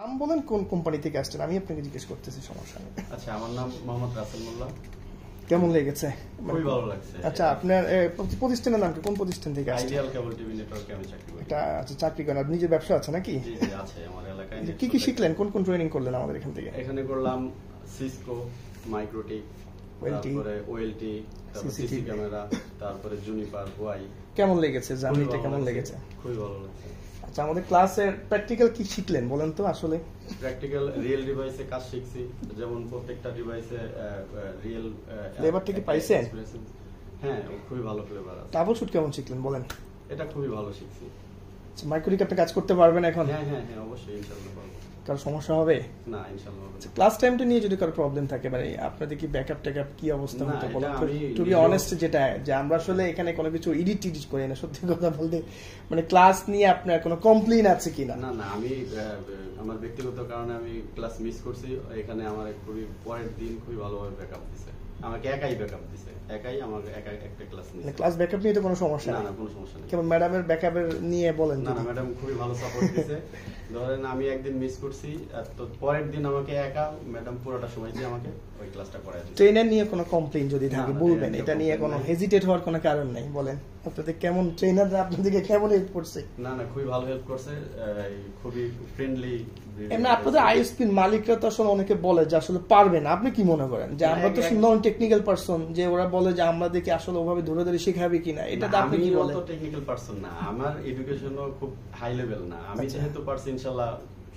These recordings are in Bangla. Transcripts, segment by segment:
নাম বলেন, কোন কোম্পানি থেকে আসছেন, আমি আপনাকে জিজ্ঞেস করতেছি, সমস্যা নেই। আচ্ছা, আমার নাম মোহাম্মদ রাসেল মোল্লা। কেমন লেগেছে? খুবই ভালো লাগছে। আচ্ছা, আপনার প্রতিষ্ঠানের নাম কি, কোন প্রতিষ্ঠান থেকে আসছেন? আইডিয়াল কেবল টিভি নেটওয়ার্কে আমি চাকরি করি। এটা আচ্ছা, চাকরি করেন, আর নিজের ব্যবসা আছে নাকি? জি জি আছে আমার এলাকায়। কি কি শিখলেন, কোন কোন ট্রেনিং করলেন আমাদের এখান থেকে? এখানে করলাম সিসকো, মাইক্রোটিক, তারপরে ওএলটি, তারপরে সিসি ক্যামেরা, তারপরে জুনিপার, ওয়াই। কেমন লেগেছে জার্নিটা, কেমন লেগেছে? খুবই ভালো লাগছে। আচ্ছা, আমাদের ক্লাসের প্র্যাকটিক্যাল কি শিখলেন বলেন তো? আসলে প্র্যাকটিক্যাল রিয়েল ডিভাইসে কাজ শিখছি, যেমন প্রত্যেকটা ডিভাইসে রিয়েল ফ্লেভারটা কি পাইছেন? হ্যাঁ, খুবই ভালো ফ্লেভার আছে। ট্রাবল শুট কেমন শিখলেন বলেন? এটা খুবই ভালো শিখছি। আচ্ছা, মাইক্রোটিক আপনি কাজ করতে পারবেন এখন? হ্যাঁ হ্যাঁ হ্যাঁ, অবশ্যই, ইনশাআল্লাহ পারবো। কারো সমস্যা হবে না, ইনশাআল্লাহ হবে। ক্লাস টাইমটা নিয়ে যদি কারো প্রবলেম থাকে, মানে আপনাদের কি ব্যাকআপ ট্যাকআপ কি অবস্থা হতো বলেন তো? টু বি অনেস্ট, যেটা যে আমরা আসলে এখানে কোনো কিছু এডিট করি না, সত্যি কথা বলতে, মানে ক্লাস নিয়ে আপনার কোনো কমপ্লেইন আছে কিনা? না না, আমি আমার ব্যক্তিগত কারণে আমি ক্লাস মিস করছি। এখানে আমার খুবই পরের দিন খুবই ভালোভাবে ব্যাকআপ দিছে, আমাকে একাই ব্যাকআপ দিছে, একাই আমাকে একা একটা ক্লাস নিছে। ক্লাস ব্যাকআপ নিয়ে তো কোনো সমস্যা না না, কোনো সমস্যা নেই। কেমন ম্যাডামের ব্যাকআপের নিয়ে বলেন? না না, ম্যাডাম খুবই ভালো সাপোর্ট দিয়েছে। ধরেন আমি একদিন মিস করছি, তো পরের দিন আমাকে একা ম্যাডাম পুরোটা সময় দিয়ে আমাকে ওই ক্লাসটা করায় দিয়েছে। ট্রেনার নিয়ে কোনো কমপ্লেইন যদি থাকে বলবেন, এটা নিয়ে কোনো হেজিটেট হওয়ার কোনো কারণ নেই, বলেন আপনাদের কেমন ট্রেনাররা আপনাদেরকে কেমন হেল্প করছে? না না, খুবই ভালো হেল্প করছে, খুবই ফ্রেন্ডলি। এমনি আপনাদের আইএসপির মালিকরা তো আসলে অনেকে বলে যে আসলে পারবে না, আপনি কি মনে করেন যে আমরা তো নন টেকনিক্যাল পারসন, যে ওরা বলে যে আমাদেরকে আসলে ওভাবে ধরে ধরে শেখাবে কিনা, এটা আপনি কি বলেন? আমি তো টেকনিক্যাল পারসন না, আমার এডুকেশনও খুব হাই লেভেল না, আমি যেহেতু পারছি ইনশাআল্লাহ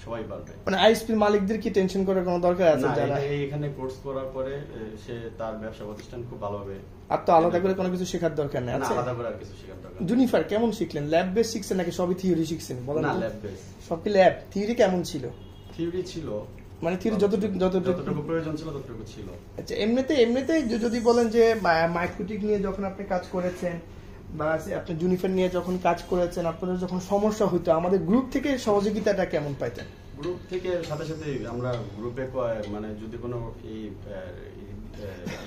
সবাই পারবে। মানে আইএসপির মালিকদের কি টেনশন করার কোনো দরকার আছে? যারা এখানে কোর্স করার পরে সে তার ব্যবসা প্রতিষ্ঠান খুব ভালোভাবে, আর তো আলাদা করে কোনো কিছু শেখার দরকার নেই। আচ্ছা, আলাদা করে আর কিছু শেখার দরকার নেই। জুনিফার কেমন শিখলেন? ল্যাব বেস শিখছেন নাকি সবই থিওরি শিখছেন বলেন? না, ল্যাব বেস। সব কি ল্যাব? থিওরি কেমন ছিল? থিওরি ছিল, মানে থিওরি যতটুকু প্রয়োজন ছিল ততটুকু ছিল। আচ্ছা, এমনিতে যদি বলেন যে মাইক্রোটিক নিয়ে যখন আপনি কাজ করেছেন বা আপনি জুনিফার নিয়ে যখন কাজ করেছেন, আপনাদের যখন সমস্যা হইতো আমাদের গ্রুপ থেকে সহযোগিতাটা কেমন পাইতেন? গ্রুপ থেকে সাথে সাথে আমরা গ্রুপে মানে যদি কোনো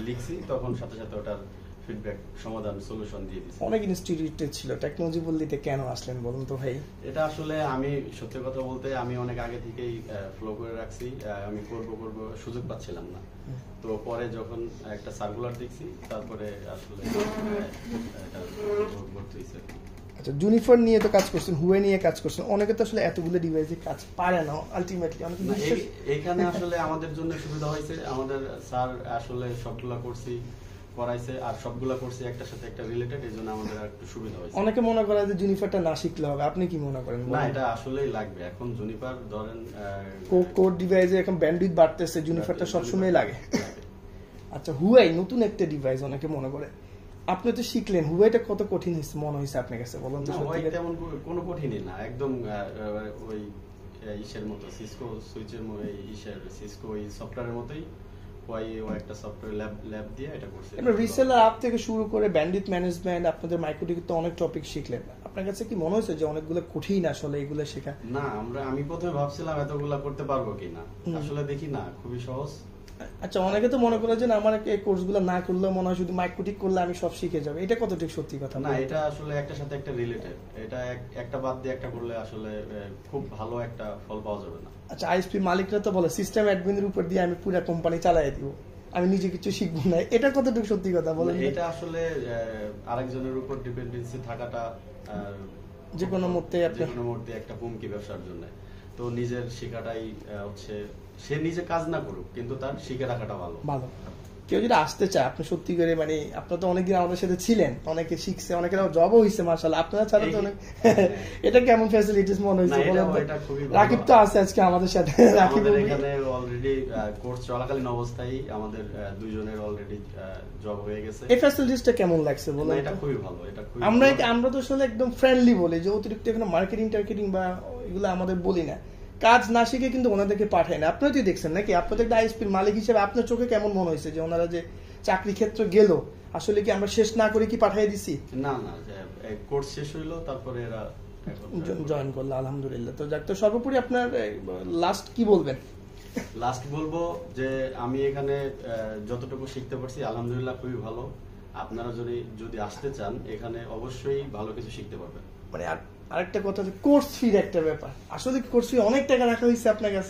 লিখছি তখন সাথে সাথে ওটার ফিডব্যাক, সমাধান, সলিউশন দিয়ে দিচ্ছি। অনেক ইনস্টিটিউটে ছিল, টেকনোলজি বলতে কেন আসলেন বলুন তো ভাই? এটা আসলে আমি সত্যি কথা বলতে আমি অনেক আগে থেকেই ফলো করে রাখছি, আমি করব সুযোগ পাচ্ছিলাম না। তো পরে যখন একটা সার্কুলার দেখছি, তারপরে আসলে ভর্তি হয়েছে। আচ্ছা, জুনিফার নিয়ে তো কাজ করছেন, হুয়ে নিয়ে কাজ করছেন, অনেকে তো আসলে এতগুলো ডিভাইসে কাজ পারে না আলটিমেটলি। এখানে আসলে আমাদের জন্য সুবিধা হয়েছে, আমাদের স্যার আসলে সবগুলা করাইছে, আর সবগুলা করছি একটার সাথে একটা রিলেটেড, এই জন্য আমাদের একটু সুবিধা হয়েছে। অনেকে মনে করে যে জুনিফারটা না শিখলে হবে, আপনি কি মনে করেন? না, এটা আসলেই লাগবে। এখন জুনিফার ধরেন কোড ডিভাইসে এখন ব্যান্ডউইথ বাড়তেছে, জুনিফারটা সবসময় লাগে। আচ্ছা, হুয়াই নতুন একটা ডিভাইস অনেকে মনে করে, আপনি তো শিখলেন, হুয়াইটা কত কঠিন মনে হয়েছে আপনার কাছে বলুন তো? তেমন কোনো কঠিনই না, একদম ওই ইসের মতো, সিসকো সুইচের মতো, সিসকো এই সফটওয়্যারের মতোই একটা সফটওয়্যার ল্যাব দিয়ে এটা করছে। আমরা রিসেলার অ্যাপ থেকে শুরু করে ব্যান্ডউইথ ম্যানেজমেন্ট, আপনাদের মাইক্রোটিক তো অনেক টপিক শিখলেন, আপনার কাছে কি মনে হয়েছে যে অনেকগুলো কঠিন আসলে এগুলো শেখা? না, আমি প্রথমে ভাবছিলাম এতগুলা করতে পারবো কিনা, আসলে দেখি না, খুবই সহজ। আচ্ছা, অনেকে তো মনে করে যে আমার এই কোর্সগুলো না করলে মনে হয় শুধু মাইক্রোটিক করলে আমি সব শিখে যাবো, এটা কতটুকু সত্যি কথা? না, এটা আসলে একটার সাথে একটা রিলেটেড, এটা একটা বাদ দিয়ে একটা করলে আসলে খুব ভালো একটা ফল পাওয়া যাবে না। আচ্ছা, আইএসপি মালিকরা তো বলে সিস্টেম অ্যাডমিনের উপর দিয়ে আমি পুরো কোম্পানি চালাই দিব, আমি নিজে কিছু শিখবো না, এটা কতটুকু সত্যি কথা বলেন? এটা আসলে আরেকজনের উপর ডিপেন্ডেন্সি থাকাটা যে কোনো মুহূর্তে একটা হুমকি ব্যবসার জন্য। তো নিজের শেখাটাই হচ্ছে, সে নিজে কাজ না করুক কিন্তু তার শিখে রাখাটা ভালো। কেউ যদি আসতে চায়, আপনি সত্যি করে মানে আপনারা তো অনেকদিন আমাদের সাথে ছিলেন, অনেকে শিখছে, অনেকের জবও হয়েছে মাশাআল্লাহ, আপনারা ছাড়া তো অনেক এটা কেমন ফ্যাসিলিটিস মনে হয়েছে বলেন? রাকিব তো আছে আজকে আমাদের সাথে, রাকিব এখানে অলরেডি কোর্স চলাকালীন অবস্থায় আমাদের দুইজনের অলরেডি জব হয়ে গেছে। এই ফ্যাসিলিটিসটা কেমন লাগছে বলেন? এটা খুবই ভালো, এটা খুবই আমরা তো আসলে একদম ফ্রেন্ডলি বলি, যে অতিরিক্ত এখানে মার্কেটিং বা এগুলো আমাদের বলি না, কাজ না শিখে কিন্তু ওনাদেরকে পাঠায় না। আপনারা তো দেখছেন নাকি, আপনাদের একটা আইএসপির মালিক হিসেবে আপনার চোখে কেমন মনে হয়েছে যে ওনারা যে চাকরি ক্ষেত্রে গেল, আসলে কি আমরা শেষ না করে কি পাঠিয়ে দিছি? না না, কোর্স শেষ হইলো, তারপরে এরা জয়েন করলো, আলহামদুলিল্লাহ। তো যাক, তো সর্বোপরি আপনার লাস্ট কি বলবেন? লাস্ট বলবো যে আমি এখানে যতটুকু শিখতে পারছি আলহামদুলিল্লাহ খুবই ভালো। আপনারা যদি আসতে চান এখানে অবশ্যই ভালো কিছু শিখতে পারবেন। মানে আরেকটা কথা, কোর্স ফির একটা ব্যাপার, আসলে কোর্স ফি অনেক টাকা রাখা হয়েছে আপনার কাছে।